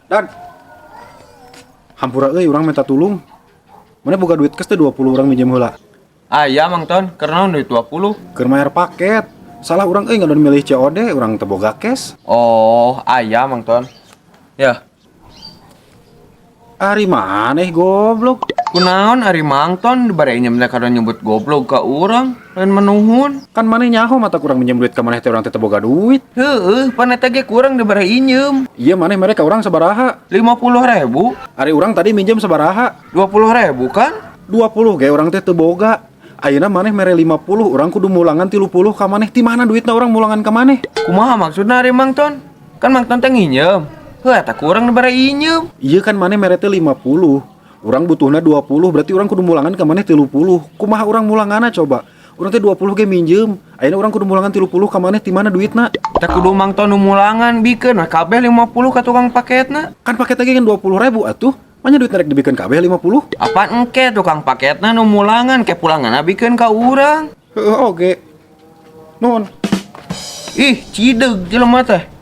Dan hampura euy urang minta tulung. Mana boga duit kes teh 20 urang minjem heula. Aya Mang Ton, keur duit 20. Keur mayar paket. Salah urang euy ngadon milih COD, urang teu boga cash. Oh, aya Mang Ton. Ya, Ari maneh goblok. kunaon ari Mang Ton dibari nyemna kada nyebut goblok ka urang dan menuhun. Kan maneh nyaho mata kurang minjem duit ka maneh teh urang teh teu boga duit. Heueuh, paneta ge kurang dibari injem. Iya maneh mere ka urang sabaraha? 50.000, Ari urang tadi minjem sabaraha? 20.000 kan? 20 ge urang teh teu boga. Ayeuna maneh mere 50, urang kudu mulangan 30 ka maneh. Ti mana duitna urang mulangan ka maneh? Kumaha maksudna ari Mang Ton? Kan Mang Ton teh nginjem. Heuh, eta kurang dibari injem. Iya kan maneh mere teh 50. Urang butuhna 20, berarti urang kudu mulangan ka maneh 30. Kumaha urang mulanganna coba? Urang teh 20 ge minjem. Ayeuna urang kudu mulangan 30 ka maneh, ti mana duitna? Teh kudu Mang Ton nu mulangan bikeun we kabeh 50 ka tukang paketna. Kan paket lagi kan 20.000 atuh. Manya duit rek dibikeun kabeh 50. Apaan engke tukang paketna nu mulangan ke pulanganna bikeun ka urang. Heeh oge. Nun. Ih, cideg jelema teh.